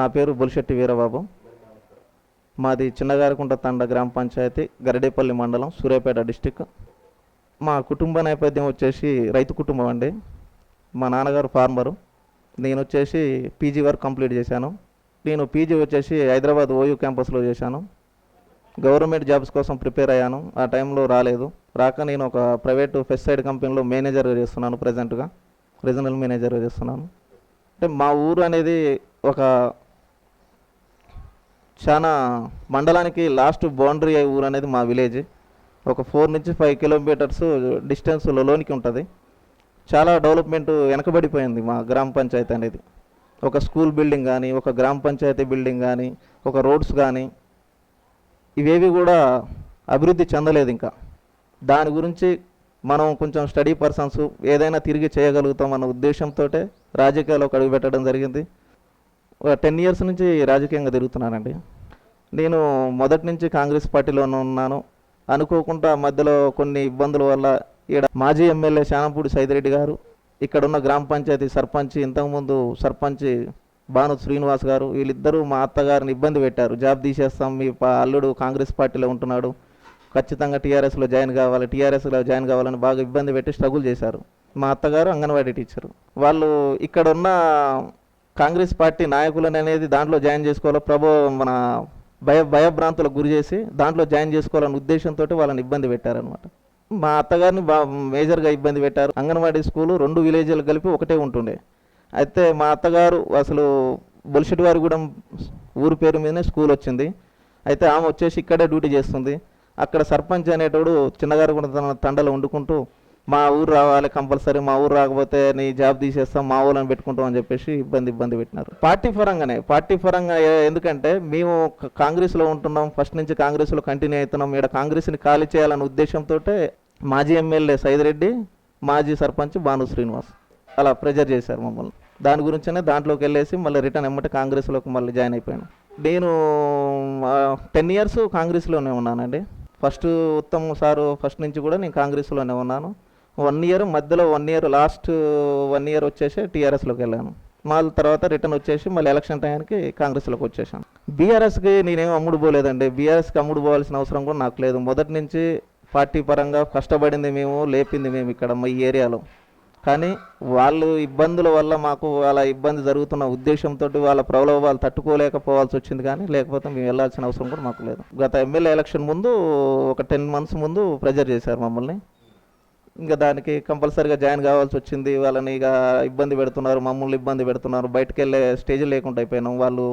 నా పేరు బొలిశెట్టి వీరబాబు. మాది చిన్నగారకుంట తండ గ్రామ పంచాయతీ, గరిడేపల్లి మండలం, సూర్యాపేట డిస్టిక్. మా కుటుంబ నేపథ్యం వచ్చేసి రైతు కుటుంబం అండి. మా నాన్నగారు ఫార్మరు. నేను వచ్చేసి పీజీ వరకు కంప్లీట్ చేశాను. నేను పీజీ వచ్చేసి హైదరాబాద్ ఓయూ క్యాంపస్లో చేశాను. గవర్నమెంట్ జాబ్స్ కోసం ప్రిపేర్ అయ్యాను. ఆ టైంలో రాలేదు. రాక నేను ఒక ప్రైవేటు పెస్టిసైడ్ కంపెనీలో మేనేజర్గా చేస్తున్నాను. ప్రజెంట్గా రీజనల్ మేనేజర్గా చేస్తున్నాను. అంటే మా ఊరు అనేది ఒక చాలా మండలానికి లాస్ట్ బౌండరీ అయ్యే ఊరు అనేది మా విలేజ్. ఒక 4 నుంచి 5 కిలోమీటర్స్ డిస్టెన్స్లోనికి ఉంటుంది. చాలా డెవలప్మెంట్ వెనకబడిపోయింది మా గ్రామ పంచాయతీ అనేది. ఒక స్కూల్ బిల్డింగ్ కానీ, ఒక గ్రామ పంచాయతీ బిల్డింగ్ కానీ, ఒక రోడ్స్ కానీ ఇవేవి కూడా అభివృద్ధి చెందలేదు. ఇంకా దాని గురించి మనం కొంచెం స్టడీ పర్సన్స్ ఏదైనా తిరిగి చేయగలుగుతాం అన్న ఉద్దేశంతో రాజకీయాల్లోకి అడుగుపెట్టడం జరిగింది. 10 ఇయర్స్ నుంచి రాజకీయంగా తిరుగుతున్నానండి. నేను మొదటి నుంచి కాంగ్రెస్ పార్టీలోనే ఉన్నాను. అనుకోకుండా మధ్యలో కొన్ని ఇబ్బందుల వల్ల ఈడ మాజీ ఎమ్మెల్యే శానంపూడి సైదిరెడ్డి గారు, ఇక్కడున్న గ్రామ పంచాయతీ సర్పంచ్, ఇంతకుముందు సర్పంచ్ భాను శ్రీనివాస్ గారు, వీళ్ళిద్దరూ మా అత్తగారిని ఇబ్బంది పెట్టారు. జాబ్ తీసేస్తాం, మీ అల్లుడు కాంగ్రెస్ పార్టీలో ఉంటున్నాడు, ఖచ్చితంగా టీఆర్ఎస్లో జాయిన్ కావాలని బాగా ఇబ్బంది పెట్టి స్ట్రగుల్ చేశారు. మా అత్తగారు అంగన్వాడీ టీచరు. వాళ్ళు ఇక్కడ ఉన్న కాంగ్రెస్ పార్టీ నాయకులని అనేది దాంట్లో జాయిన్ చేసుకోవాలో మన భయభ్రాంతులకు గురి చేసి దాంట్లో జాయిన్ చేసుకోవాలనే ఉద్దేశంతో వాళ్ళని ఇబ్బంది పెట్టారనమాట. మా అత్తగారిని మేజర్గా ఇబ్బంది పెట్టారు. అంగన్వాడీ స్కూలు 2 విలేజ్లు కలిపి ఒకటే ఉంటుండే. అయితే మా అత్తగారు అసలు బొలిశెట్టివారిగూడెం ఊరు పేరు మీదనే స్కూల్ వచ్చింది. అయితే ఆమె వచ్చేసి ఇక్కడే డ్యూటీ చేస్తుంది. అక్కడ సర్పంచ్ అనేటోడు చిన్నగారకుంట తండలో వండుకుంటూ మా ఊరు రావాలి కంపల్సరీ, మా ఊరు రాకపోతే నీ జాబ్ తీసేస్తాం, మా ఊళ్ళని పెట్టుకుంటాం అని చెప్పేసి ఇబ్బంది పెట్టినారు. పార్టీ పరంగా ఎందుకంటే మేము కాంగ్రెస్లో ఉంటున్నాం, ఫస్ట్ నుంచి కాంగ్రెస్లో కంటిన్యూ అవుతున్నాం. ఇక్కడ కాంగ్రెస్ని ఖాళీ చేయాలనే ఉద్దేశంతో మాజీ ఎమ్మెల్యే సైదిరెడ్డి, మాజీ సర్పంచ్ భాను శ్రీనివాస్ అలా ప్రెజర్ చేశారు మమ్మల్ని. దాని గురించనే దాంట్లోకి వెళ్ళేసి మళ్ళీ రిటర్న్ ఎమ్మటే కాంగ్రెస్లోకి మళ్ళీ జాయిన్ అయిపోయాను. నేను 10 ఇయర్స్ కాంగ్రెస్లోనే ఉన్నానండి. ఫస్ట్ ఉత్తమ్ సారు ఫస్ట్ నుంచి కూడా నేను కాంగ్రెస్లోనే ఉన్నాను. 1 ఇయర్ మధ్యలో 1 ఇయర్ లాస్ట్ 1 ఇయర్ వచ్చేసి టీఆర్ఎస్లోకి వెళ్ళాను. మళ్ళీ తర్వాత రిటర్న్ వచ్చేసి మళ్ళీ ఎలక్షన్ టైంకి కాంగ్రెస్లోకి వచ్చేసాను. బీఆర్ఎస్కి నేనేం అమ్ముడు పోలేదండి. బీఆర్ఎస్కి అమ్ముడు పోవాల్సిన అవసరం కూడా నాకు లేదు. మొదటి నుంచి పార్టీ పరంగా కష్టపడింది మేము, లేపింది మేము ఇక్కడ ఈ ఏరియాలో. కానీ వాళ్ళు ఇబ్బందుల వల్ల మాకు వాళ్ళ ఇబ్బంది జరుగుతున్న ఉద్దేశంతో వాళ్ళ ప్రలోభాలు తట్టుకోలేకపోవాల్సి వచ్చింది. కానీ లేకపోతే మేము వెళ్ళాల్సిన అవసరం కూడా మాకు లేదు. గత ఎమ్మెల్యే ఎలక్షన్ ముందు ఒక 10 months ముందు ప్రెజర్ చేశారు మమ్మల్ని. ఇంకా దానికి కంపల్సరీగా జాయిన్ కావాల్సి వచ్చింది. వాళ్ళని ఇక ఇబ్బంది పెడుతున్నారు, మమ్మల్ని ఇబ్బంది పెడుతున్నారు. బయటకు వెళ్ళే స్టేజ్ లేకుండా అయిపోయినాం. వాళ్ళు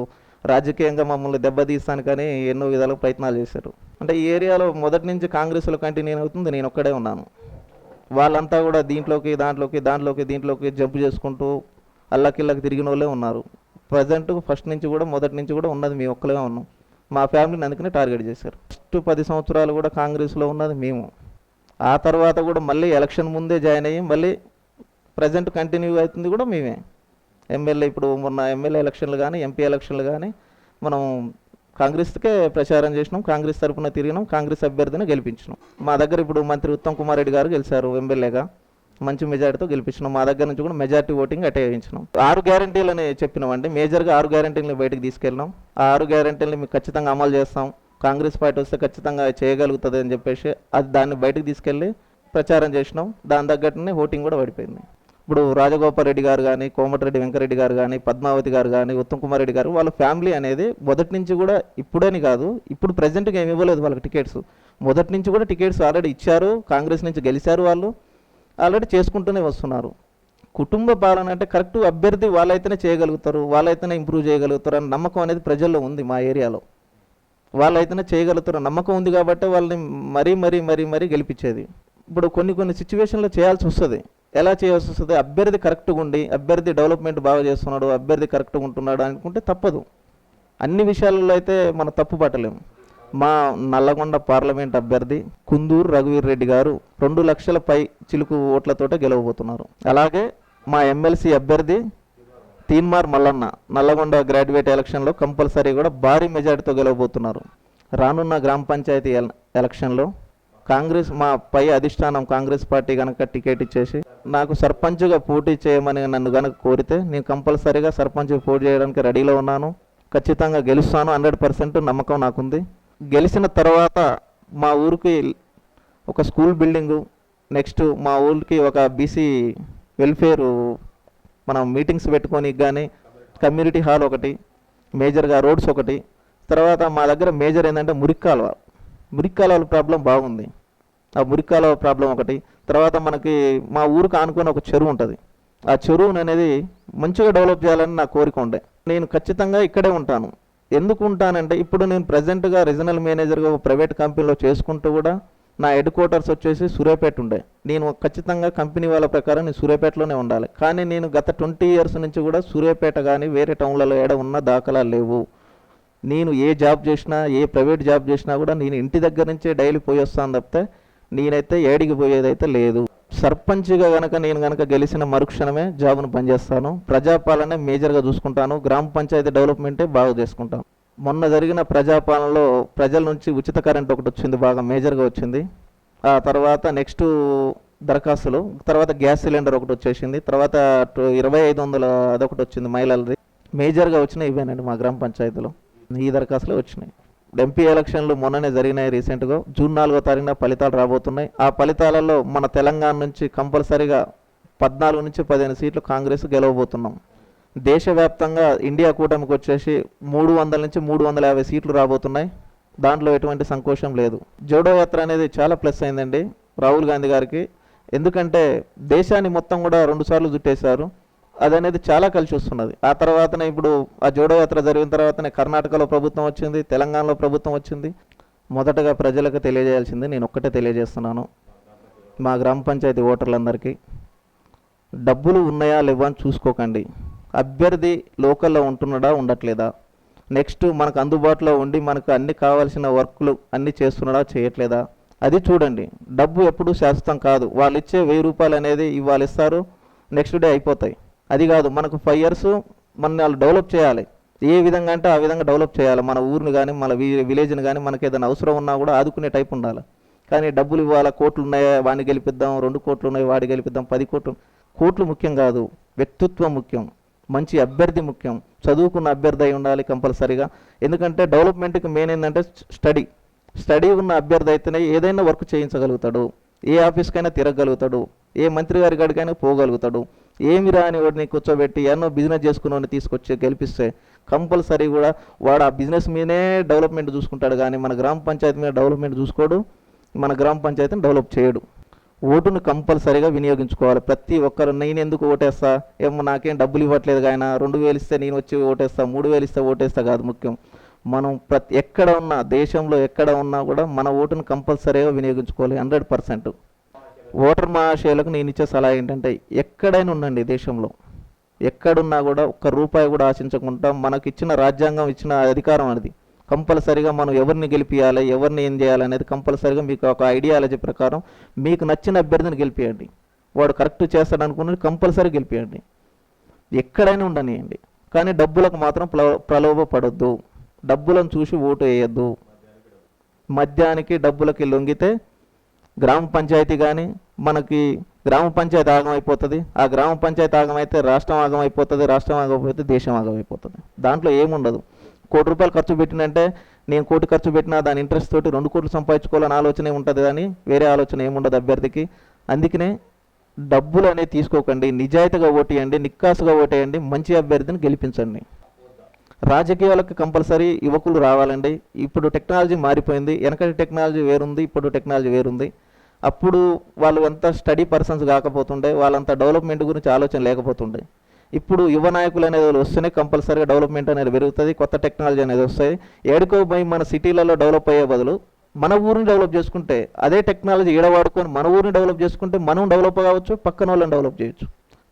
రాజకీయంగా మమ్మల్ని దెబ్బతీస్తానికని ఎన్నో విధాలుగా ప్రయత్నాలు చేశారు. అంటే ఈ ఏరియాలో మొదటి నుంచి కాంగ్రెస్లో కంటిన్యూ అవుతుంది, నేను ఒక్కడే ఉన్నాను. వాళ్ళంతా కూడా దీంట్లోకి జంప్ చేసుకుంటూ అల్లకిల్లకి తిరిగిన వాళ్ళే ఉన్నారు. ప్రజెంట్ ఫస్ట్ నుంచి కూడా మొదటి నుంచి కూడా ఉన్నది మేము ఒక్కలే ఉన్నాం. మా ఫ్యామిలీని అందుకనే టార్గెట్ చేశారు. ఫస్ట్ 10 సంవత్సరాలు కూడా కాంగ్రెస్లో ఉన్నది మేము. ఆ తర్వాత కూడా మళ్ళీ ఎలక్షన్ ముందే జాయిన్ అయ్యి మళ్ళీ ప్రజెంట్ కంటిన్యూ అవుతుంది కూడా మేమే. ఎమ్మెల్యే ఇప్పుడు మొన్న ఎమ్మెల్యే ఎలక్షన్లు కానీ, ఎంపీ ఎలక్షన్లు కానీ మనం కాంగ్రెస్కే ప్రచారం చేసినాం, కాంగ్రెస్ తరఫున తిరిగినాం, కాంగ్రెస్ అభ్యర్థిని గెలిపించినాం. మా దగ్గర ఇప్పుడు మంత్రి ఉత్తమ్ కుమార్ రెడ్డి గారు గెలిచారు ఎమ్మెల్యేగా, మంచి మెజార్టీతో గెలిపించినాం. మా దగ్గర నుంచి కూడా మెజార్టీ ఓటింగ్ అటే వేయించినాం. 6 గ్యారంటీలని చెప్పినామండి. మేజర్గా 6 గ్యారంటీలను బయటకు తీసుకెళ్ళినాం. ఆ 6 గ్యారంటీలను మీకు ఖచ్చితంగా అమలు చేస్తాం, కాంగ్రెస్ పార్టీ వస్తే ఖచ్చితంగా చేయగలుగుతుంది అని చెప్పేసి దాన్ని బయటకు తీసుకెళ్ళి ప్రచారం చేసినాం. దాని తగ్గట్టునే ఓటింగ్ కూడా పడిపోయింది. ఇప్పుడు రాజగోపాల్ రెడ్డి గారు కానీ, కోమటిరెడ్డి వెంకరెడ్డి గారు కానీ, పద్మావతి గారు కానీ, ఉత్తమ్ కుమార్ రెడ్డి గారు, వాళ్ళ ఫ్యామిలీ అనేది మొదటి నుంచి కూడా, ఇప్పుడని కాదు, ఇప్పుడు ప్రజెంట్గా ఏమి ఇవ్వలేదు వాళ్ళకి టికెట్స్. మొదటి నుంచి కూడా టికెట్స్ ఆల్రెడీ ఇచ్చారు. కాంగ్రెస్ నుంచి గెలిచారు. వాళ్ళు ఆల్రెడీ చేసుకుంటూనే వస్తున్నారు. కుటుంబ పాలన అంటే కరెక్ట్ అభ్యర్థి వాళ్ళైతేనే చేయగలుగుతారు, వాళ్ళైతేనే ఇంప్రూవ్ చేయగలుగుతారు అని నమ్మకం అనేది ప్రజల్లో ఉంది. మా ఏరియాలో వాళ్ళైతేనే చేయగలుగుతారు నమ్మకం ఉంది కాబట్టి వాళ్ళని మరీ గెలిపించేది. ఇప్పుడు కొన్ని సిచ్యువేషన్లో చేయాల్సి వస్తుంది. ఎలా చేయాల్సి వస్తుంది? అభ్యర్థి కరెక్ట్గా ఉండి, అభ్యర్థి డెవలప్మెంట్ బాగా చేస్తున్నాడు, అభ్యర్థి కరెక్ట్గా ఉంటున్నాడు అనుకుంటే తప్పదు. అన్ని విషయాలలో అయితే మనం తప్పు పట్టలేము. మా నల్లగొండ పార్లమెంట్ అభ్యర్థి కుందూరు రఘువీర్ రెడ్డి గారు 2 లక్షల పై చిలుకు ఓట్లతోటే గెలవబోతున్నారు. అలాగే మా ఎమ్మెల్సీ అభ్యర్థి తీన్మార్ మల్లన్న నల్లగొండ గ్రాడ్యుయేట్ ఎలక్షన్లో కంపల్సరీ కూడా భారీ మెజార్టీతో గెలవబోతున్నారు. రానున్న గ్రామ పంచాయతీ ఎలక్షన్లో కాంగ్రెస్ మా పై అధిష్టానం కాంగ్రెస్ పార్టీ కనుక టికెట్ ఇచ్చేసి నాకు సర్పంచ్గా పోటీ చేయమని నన్ను కనుక కోరితే నేను కంపల్సరీగా సర్పంచ్ పోటీ చేయడానికి రెడీలో ఉన్నాను. ఖచ్చితంగా గెలుస్తాను, 100% నమ్మకం నాకుంది. గెలిచిన తర్వాత మా ఊరికి ఒక స్కూల్ బిల్డింగు, నెక్స్ట్ మా ఊరికి ఒక బీసీ వెల్ఫేర్ మనం మీటింగ్స్ పెట్టుకొని కానీ కమ్యూనిటీ హాల్ ఒకటి, మేజర్గా రోడ్స్ ఒకటి, తర్వాత మా దగ్గర మేజర్ ఏంటంటే మురిక్కాలువ ప్రాబ్లం బాగుంది. ఆ మురిక్కాలువ ప్రాబ్లం ఒకటి, తర్వాత మనకి మా ఊరికి ఆనుకొని ఒక చెరువు ఉంటుంది. ఆ చెరువును అనేది మంచిగా డెవలప్ చేయాలని నా కోరిక ఉండే. నేను ఖచ్చితంగా ఇక్కడే ఉంటాను. ఎందుకు ఉంటానంటే ఇప్పుడు నేను ప్రజెంట్గా రీజనల్ మేనేజర్గా ఒక ప్రైవేట్ కంపెనీలో చేసుకుంటూ కూడా నా హెడ్ క్వార్టర్స్ వచ్చేసి సూర్యాపేట ఉండే. నేను ఖచ్చితంగా కంపెనీ వాళ్ళ ప్రకారం నేను సూర్యాపేటలోనే ఉండాలి. కానీ నేను గత 20 years నుంచి కూడా సూర్యాపేట కానీ వేరే టౌన్లలో ఏడ ఉన్న దాఖలాలు లేవు. నేను ఏ జాబ్ చేసినా, ఏ ప్రైవేట్ జాబ్ చేసినా కూడా నేను ఇంటి దగ్గర నుంచే డైలీ పోయి వస్తాను తప్పితే నేనైతే ఏడికి పోయేదైతే లేదు. సర్పంచ్గా నేను కనుక గెలిచిన మరుక్షణమే జాబ్ను పనిచేస్తాను. ప్రజాపాలనే మేజర్గా చూసుకుంటాను. గ్రామ పంచాయతీ డెవలప్మెంటే బాగా చేసుకుంటాను. మొన్న జరిగిన ప్రజాపాలనలో ప్రజల నుంచి ఉచిత కరెంట్ ఒకటి వచ్చింది, బాగా మేజర్గా వచ్చింది. ఆ తర్వాత నెక్స్ట్ దరఖాస్తులు, తర్వాత గ్యాస్ సిలిండర్ ఒకటి వచ్చేసింది, తర్వాత 2500 అదొకటి వచ్చింది మహిళలది. మేజర్గా వచ్చినాయి ఇవేనండి మా గ్రామ పంచాయతీలో ఈ దరఖాస్తులు వచ్చినాయి. ఎంపీ ఎలక్షన్లు మొన్ననే జరిగినాయి రీసెంట్గా. జూన్ 4వ తారీఖున ఫలితాలు రాబోతున్నాయి. ఆ ఫలితాలలో మన తెలంగాణ నుంచి కంపల్సరీగా 14 నుంచి 15 సీట్లు కాంగ్రెస్ గెలవబోతున్నాం. దేశవ్యాప్తంగా ఇండియా కూటమికి వచ్చేసి 300 నుంచి 350 సీట్లు రాబోతున్నాయి. దాంట్లో ఎటువంటి సంకోచం లేదు. జోడో యాత్ర అనేది చాలా ప్లస్ అయిందండి రాహుల్ గాంధీ గారికి. ఎందుకంటే దేశాన్ని మొత్తం కూడా 2 సార్లు చుట్టేశారు. అదనేది చాలా కలిసి వస్తున్నది. ఆ తర్వాతనే ఇప్పుడు ఆ జోడో యాత్ర జరిగిన తర్వాతనే కర్ణాటకలో ప్రభుత్వం వచ్చింది, తెలంగాణలో ప్రభుత్వం వచ్చింది. మొదటగా ప్రజలకు తెలియజేయాల్సింది నేను ఒక్కటే తెలియజేస్తున్నాను, మా గ్రామ పంచాయతీ ఓటర్లందరికీ డబ్బులు ఉన్నాయా లేవా అని చూసుకోకండి. అభ్యర్థి లోకల్లో ఉంటున్నాడా ఉండట్లేదా, నెక్స్ట్ మనకు అందుబాటులో ఉండి మనకు అన్ని కావాల్సిన వర్క్లు అన్నీ చేస్తున్నాడా చేయట్లేదా అది చూడండి. డబ్బు ఎప్పుడు శాశ్వతం కాదు. వాళ్ళు ఇచ్చే 1000 రూపాయలు అనేది ఇవాళ ఇస్తారు, నెక్స్ట్ డే అయిపోతాయి. అది కాదు, మనకు 5 years మన వాళ్ళు డెవలప్ చేయాలి. ఏ విధంగా అంటే ఆ విధంగా డెవలప్ చేయాలి. మన ఊరిని కానీ మన విలేజ్ని కానీ మనకి ఏదైనా అవసరం ఉన్నా కూడా ఆదుకునే టైప్ ఉండాలి. కానీ డబ్బులు ఇవ్వాలి, కోట్లు ఉన్నాయా వాడిని గెలిపిద్దాం, 2 కోట్లు ఉన్నాయి వాడి గెలిపిద్దాం, 10 కోట్లు. కోట్లు ముఖ్యం కాదు, వ్యక్తిత్వం ముఖ్యం, మంచి అభ్యర్థి ముఖ్యం, చదువుకున్న అభ్యర్థి అయి ఉండాలి కంపల్సరీగా. ఎందుకంటే డెవలప్మెంట్కి మెయిన్ ఏంటంటే స్టడీ ఉన్న అభ్యర్థి అయితేనే ఏదైనా వర్క్ చేయించగలుగుతాడు, ఏ ఆఫీస్కైనా తిరగలుగుతాడు, ఏ మంత్రి గారి కాడికైనా పోగలుగుతాడు. ఏమి రాని వాడిని కూర్చోబెట్టి ఎన్నో బిజినెస్ చేసుకుని తీసుకొచ్చి గెలిపిస్తే కంపల్సరీ కూడా వాడు ఆ బిజినెస్ మీదే డెవలప్మెంట్ చూసుకుంటాడు. కానీ మన గ్రామ పంచాయతీ మీద డెవలప్మెంట్ చూసుకోడు, మన గ్రామ పంచాయతీని డెవలప్ చేయడు. ఓటును కంపల్సరీగా వినియోగించుకోవాలి ప్రతి ఒక్కరు. నేను ఎందుకు ఓటేస్తా, ఏమో నాకేం డబ్బులు ఇవ్వట్లేదు ఆయన 2000 ఇస్తే నేను వచ్చి ఓటేస్తా, 3000 ఇస్తే ఓటేస్తా కాదు ముఖ్యం. మనం ఎక్కడ ఉన్నా, దేశంలో ఎక్కడ ఉన్నా కూడా మన ఓటును కంపల్సరీగా వినియోగించుకోవాలి 100%. ఓటర్ మహాశయులకు నేను ఇచ్చే సలహా ఏంటంటే ఎక్కడైనా ఉండండి, దేశంలో ఎక్కడున్నా కూడా ఒక్క రూపాయి కూడా ఆశించకుండా మనకి ఇచ్చిన రాజ్యాంగం ఇచ్చిన అధికారం అనేది కంపల్సరీగా మనం ఎవరిని గెలిపియాలి, ఎవరిని ఏం చేయాలి అనేది కంపల్సరీగా మీకు ఒక ఐడియాలజీ ప్రకారం మీకు నచ్చిన అభ్యర్థిని గెలిపియండి. వాడు కరెక్ట్ చేస్తాడు అనుకున్నది కంపల్సరీ గెలిపియండి. ఎక్కడైనా ఉండనియండి, కానీ డబ్బులకు మాత్రం ప్రలోభపడొద్దు. డబ్బులను చూసి ఓటు వేయద్దు. మద్యానికి డబ్బులకి లొంగితే గ్రామ పంచాయతీ కానీ మనకి గ్రామ పంచాయతీ ఆగమైపోతుంది. ఆ గ్రామ పంచాయతీ ఆగమైతే రాష్ట్రం ఆగమైపోతుంది, రాష్ట్రం ఆగమైపోతే దేశం ఆగమైపోతుంది. దాంట్లో ఏముండదు. 1 కోటి రూపాయలు ఖర్చు పెట్టినంటే నేను 1 కోటి ఖర్చు పెట్టినా దాని ఇంట్రెస్ట్ తోటి 2 కోట్లు సంపాదించుకోవాలని ఆలోచనే ఉంటుంది, కానీ వేరే ఆలోచన ఏముండదు అభ్యర్థికి. అందుకనే డబ్బులు అనేది తీసుకోకండి, నిజాయితీగా ఓటేయండి, నిక్కాసుగా ఓటేయండి, మంచి అభ్యర్థిని గెలిపించండి. రాజకీయాలకు కంపల్సరీ యువకులు రావాలండి. ఇప్పుడు టెక్నాలజీ మారిపోయింది, వెనకటి టెక్నాలజీ వేరుంది, ఇప్పుడు టెక్నాలజీ వేరుంది. అప్పుడు వాళ్ళు ఎంత స్టడీ పర్సన్స్ కాకపోతుండే, వాళ్ళంత డెవలప్మెంట్ గురించి ఆలోచన లేకపోతుండే. ఇప్పుడు యువ నాయకులు అనేది వస్తేనే కంపల్సరీగా డెవలప్మెంట్ అనేది పెరుగుతుంది, కొత్త టెక్నాలజీ అనేది వస్తాయి. ఏడుకో పోయి మన సిటీలలో డెవలప్ అయ్యే బదులు మన ఊరిని డెవలప్ చేసుకుంటే, అదే టెక్నాలజీ వాడుకొని మన ఊరిని డెవలప్ చేసుకుంటే మనం డెవలప్ కావచ్చు, పక్కన వాళ్ళని డెవలప్ చేయొచ్చు.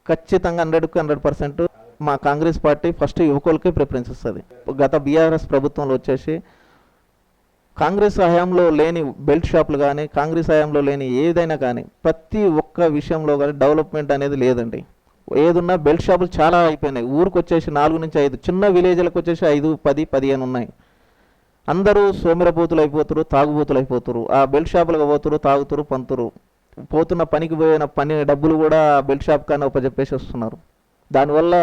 ఖచ్చితంగా 100% మా కాంగ్రెస్ పార్టీ ఫస్ట్ యువకులకే ప్రిఫరెన్స్ ఇస్తుంది. గత బీఆర్ఎస్ ప్రభుత్వంలో వచ్చేసి కాంగ్రెస్ హయాంలో లేని బెల్ట్ షాపులు కానీ, కాంగ్రెస్ హయాంలో లేని ఏదైనా కానీ ప్రతి ఒక్క విషయంలో కానీ డెవలప్మెంట్ అనేది లేదండి. ఏదున్నా బెల్ట్ షాపులు చాలా అయిపోయినాయి. ఊరికి వచ్చేసి 4 నుంచి 5, చిన్న విలేజ్లకు వచ్చేసి 5, 10, 15 ఉన్నాయి. అందరూ సోమిరబూతులు అయిపోతారు, తాగుబూతులు అయిపోతారు. ఆ బెల్ట్ షాపులకు పోతారు, తాగుతారు, పంతురు. పోతున్న పనికి పోయిన డబ్బులు కూడా బెల్ట్ షాప్ కానీ చెప్పేసి వస్తున్నారు. దానివల్ల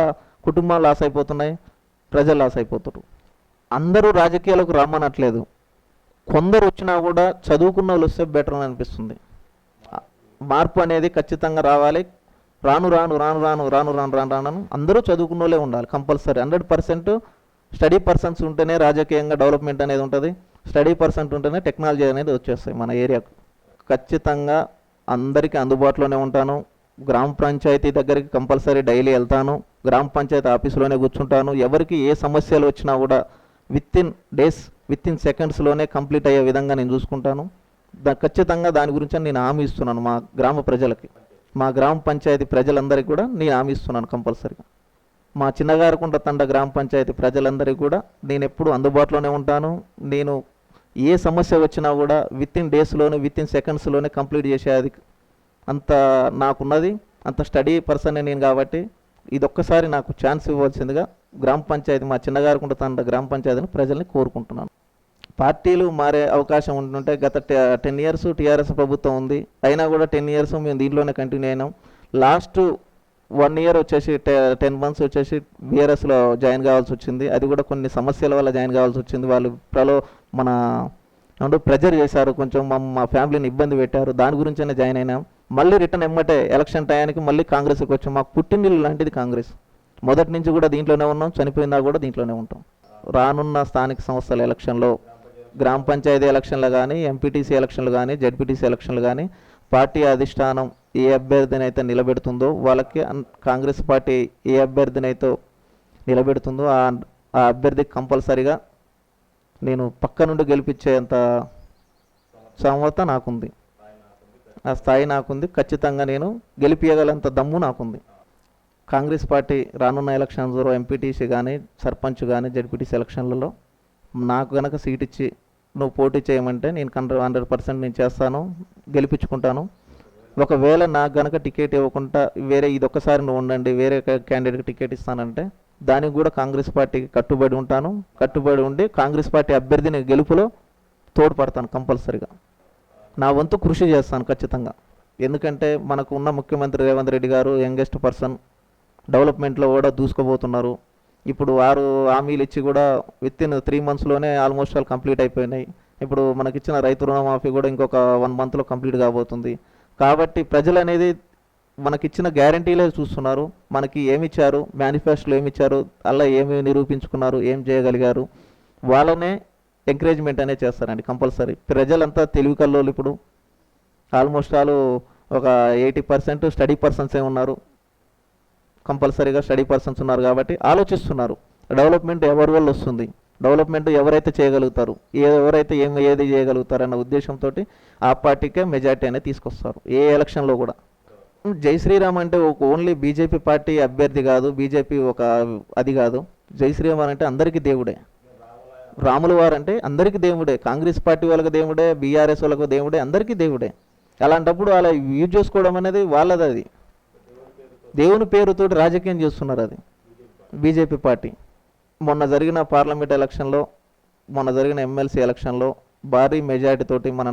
కుటుంబాలు లాస్ అయిపోతున్నాయి, ప్రజలు లాస్ అయిపోతారు. అందరూ రాజకీయాలకు రమ్మనట్లేదు, కొందరు వచ్చినా కూడా చదువుకున్న వాళ్ళు వస్తే బెటర్ అని అనిపిస్తుంది. మార్పు అనేది ఖచ్చితంగా రావాలి. రాను రాను రాను రాను రాను రాను రాను రాను అందరూ చదువుకున్న వాళ్ళే ఉండాలి కంపల్సరీ. 100% స్టడీ పర్సన్స్ ఉంటేనే రాజకీయంగా డెవలప్మెంట్ అనేది ఉంటుంది. స్టడీ పర్సెంట్ ఉంటేనే టెక్నాలజీ అనేది వచ్చేస్తాయి మన ఏరియాకు. ఖచ్చితంగా అందరికీ అందుబాటులోనే ఉంటాను. గ్రామ పంచాయతీ దగ్గరికి కంపల్సరీ డైలీ వెళ్తాను. గ్రామ పంచాయతీ ఆఫీసులోనే కూర్చుంటాను. ఎవరికి ఏ సమస్యలు వచ్చినా కూడా విత్ ఇన్ సెకండ్స్లోనే కంప్లీట్ అయ్యే విధంగా నేను చూసుకుంటాను. ఖచ్చితంగా దాని గురించి నేను హామీ ఇస్తున్నాను మా గ్రామ ప్రజలకి, మా గ్రామ పంచాయతీ ప్రజలందరికీ కూడా నేను హామీ ఇస్తున్నాను కంపల్సరీగా. మా చిన్నగారకుంట తండ గ్రామ పంచాయతీ ప్రజలందరికీ కూడా నేను ఎప్పుడు అందుబాటులోనే ఉంటాను. నేను ఏ సమస్య వచ్చినా కూడా విత్ ఇన్ డేస్లోనే విత్ ఇన్ సెకండ్స్లోనే కంప్లీట్ చేసేది అంత నాకున్నది. అంత స్టడీ పర్సన్ నేను కాబట్టి ఇదొక్కసారి నాకు ఛాన్స్ ఇవ్వాల్సిందిగా గ్రామ పంచాయతీ మా చిన్నగారకుంట తండ గ్రామ పంచాయతీని ప్రజల్ని కోరుకుంటున్నాను. పార్టీలు మారే అవకాశం ఉంటుంటే గత 10 years టీఆర్ఎస్ ప్రభుత్వం ఉంది, అయినా కూడా 10 years మేము దీంట్లోనే కంటిన్యూ అయినాం. లాస్ట్ 1 year వచ్చేసి 10 months వచ్చేసి బీఆర్ఎస్లో జాయిన్ కావాల్సి వచ్చింది. అది కూడా కొన్ని సమస్యల వల్ల జాయిన్ కావాల్సి వచ్చింది. వాళ్ళు మన ప్రెజర్ చేశారు, కొంచెం మా ఫ్యామిలీని ఇబ్బంది పెట్టారు. దాని గురించనే జాయిన్ అయినాం. మళ్ళీ రిటర్న్ ఎమ్మటే ఎలక్షన్ టయానికి మళ్ళీ కాంగ్రెస్కి వచ్చాం. మాకు పుట్టినిల్లు లాంటిది కాంగ్రెస్. మొదటి నుంచి కూడా దీంట్లోనే ఉన్నాం, చనిపోయిందా కూడా దీంట్లోనే ఉంటాం. రానున్న స్థానిక సంస్థల ఎలక్షన్లో, గ్రామ పంచాయతీ ఎలక్షన్లు కానీ, ఎంపీటీసీ ఎలక్షన్లు కానీ, జెడ్పీటీసీ ఎలక్షన్లు కానీ పార్టీ అధిష్టానం ఏ అభ్యర్థిని అయితే నిలబెడుతుందో వాళ్ళకి, కాంగ్రెస్ పార్టీ ఏ అభ్యర్థిని అయితే నిలబెడుతుందో ఆ అభ్యర్థికి కంపల్సరిగా నేను పక్క నుండి గెలిపించేంత సమర్థత నాకుంది, ఆ స్థాయి నాకుంది. ఖచ్చితంగా నేను గెలిపించగలంత దమ్ము నాకుంది. కాంగ్రెస్ పార్టీ రానున్న ఎలక్షన్స్లో ఎంపీటీసీ కానీ, సర్పంచ్ కానీ, జెడ్పీటీసీ ఎలక్షన్లలో నాకు కనుక సీట్ ఇచ్చి నువ్వు పోటీ చేయమంటే నేను 100% నేను చేస్తాను, గెలిపించుకుంటాను. ఒకవేళ నాకు కనుక టికెట్ ఇవ్వకుండా వేరే ఇదొక్కసారి నువ్వు ఉండండి, వేరే క్యాండిడేట్కి టికెట్ ఇస్తానంటే దానికి కూడా కాంగ్రెస్ పార్టీకి కట్టుబడి ఉంటాను. కట్టుబడి ఉండి కాంగ్రెస్ పార్టీ అభ్యర్థిని గెలుపులో తోడ్పడతాను కంపల్సరిగా. నా వంతు కృషి చేస్తాను ఖచ్చితంగా. ఎందుకంటే మనకు ఉన్న ముఖ్యమంత్రి రేవంత్ రెడ్డి గారు యంగెస్ట్ పర్సన్, డెవలప్మెంట్లో కూడా దూసుకుపోతున్నారు. ఇప్పుడు 6 హామీలు ఇచ్చి కూడా విత్ ఇన్ 3 monthsలోనే ఆల్మోస్ట్ ఆల్ కంప్లీట్ అయిపోయినాయి. ఇప్పుడు మనకిచ్చిన రైతు రుణమాఫీ కూడా ఇంకొక 1 monthలో కంప్లీట్ కాబోతుంది. కాబట్టి ప్రజలు అనేది మనకిచ్చిన గ్యారంటీలే చూస్తున్నారు. మనకి ఏమి ఇచ్చారు, మేనిఫెస్టోలో ఏమి ఇచ్చారు, అలా ఏమి నిరూపించుకున్నారు, ఏం చేయగలిగారు, వాళ్ళనే ఎంకరేజ్మెంట్ అనేది చేస్తారండి కంపల్సరీ. ప్రజలంతా తెలివి కల్లోలు. ఇప్పుడు ఆల్మోస్ట్ ఆల్ ఒక 80% స్టడీ పర్సన్సే ఉన్నారు. కంపల్సరీగా స్టడీ పర్సన్స్ ఉన్నారు కాబట్టి ఆలోచిస్తున్నారు. డెవలప్మెంట్ ఎవరి వల్ల వస్తుంది, డెవలప్మెంట్ ఎవరైతే చేయగలుగుతారు, ఎవరైతే ఏది చేయగలుగుతారు అన్న ఉద్దేశంతో ఆ పార్టీకే మెజార్టీ అనేది తీసుకొస్తారు ఏ ఎలక్షన్లో కూడా. జై శ్రీరామ్ అంటే ఓన్లీ బీజేపీ పార్టీ అభ్యర్థి కాదు, బీజేపీ ఒక అది కాదు. జై శ్రీరామ్ అంటే అందరికీ దేవుడే. రాముల వారు అంటే అందరికీ దేవుడే. కాంగ్రెస్ పార్టీ వాళ్ళకి దేవుడే, బీఆర్ఎస్ వాళ్ళకు దేవుడే, అందరికీ దేవుడే. అలాంటప్పుడు అలా యూజ్ చేసుకోవడం అనేది వాళ్ళది. అది దేవుని పేరుతోటి రాజకీయం చేస్తున్నారు అది బీజేపీ పార్టీ. మొన్న జరిగిన పార్లమెంట్ ఎలక్షన్లో, మొన్న జరిగిన ఎమ్మెల్సీ ఎలక్షన్లో భారీ మెజారిటీ తోటి మన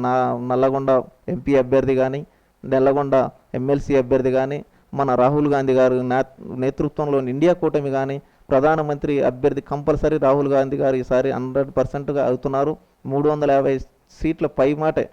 నల్లగొండ ఎంపీ అభ్యర్థి కానీ, నల్లగొండ ఎమ్మెల్సీ అభ్యర్థి కానీ, మన రాహుల్ గాంధీ గారు నేతృత్వంలోని ఇండియా కూటమి కానీ, ప్రధానమంత్రి అభ్యర్థి కంపల్సరీ రాహుల్ గాంధీ గారు ఈసారి 100%గా అవుతున్నారు. 350 సీట్ల పై మాటే,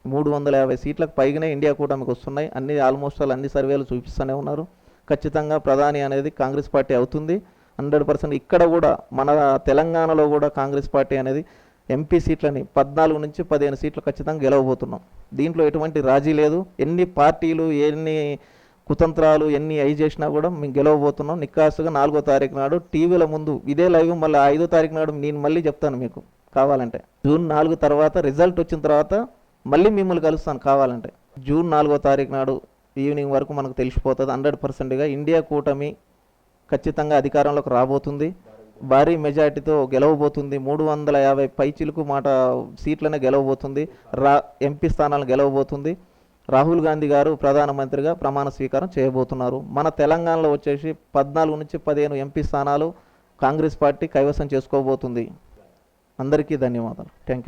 350 సీట్లకు పైగానే ఇండియా కూటమికి వస్తున్నాయి. ఆల్మోస్ట్ అన్ని సర్వేలు చూపిస్తూనే ఉన్నారు. ఖచ్చితంగా ప్రధాని అనేది కాంగ్రెస్ పార్టీ అవుతుంది 100%. ఇక్కడ కూడా మన తెలంగాణలో కూడా కాంగ్రెస్ పార్టీ అనేది ఎంపీ సీట్లని 14 నుంచి 15 సీట్లు ఖచ్చితంగా గెలవబోతున్నాం. దీంట్లో ఎటువంటి రాజీ లేదు. ఎన్ని పార్టీలు ఎన్ని కుతంత్రాలు ఎన్ని చేసినా కూడా మేము గెలవబోతున్నాం. నిక్కాసుగా 4వ తారీఖు నాడు టీవీల ముందు ఇదే లైవ్, మళ్ళీ 5వ తారీఖు నాడు నేను మళ్ళీ చెప్తాను మీకు కావాలంటే. జూన్ 4 తర్వాత రిజల్ట్ వచ్చిన తర్వాత మళ్ళీ మిమ్మల్ని కలుస్తాను కావాలంటే. జూన్ 4వ తారీఖు నాడు ఈవినింగ్ వరకు మనకు తెలిసిపోతుంది 100%గా ఇండియా కూటమి ఖచ్చితంగా అధికారంలోకి రాబోతుంది. భారీ మెజార్టీతో గెలవబోతుంది. 350 పైచిలుకు మాట సీట్లనే గెలవబోతుంది. ఎంపీ స్థానాలను గెలవబోతుంది. రాహుల్ గాంధీ గారు ప్రధానమంత్రిగా ప్రమాణ స్వీకారం చేయబోతున్నారు. మన తెలంగాణలో వచ్చేసి 14 నుంచి 15 ఎంపీ స్థానాలు కాంగ్రెస్ పార్టీ కైవసం చేసుకోబోతుంది. అందరికీ ధన్యవాదాలు. Thank you.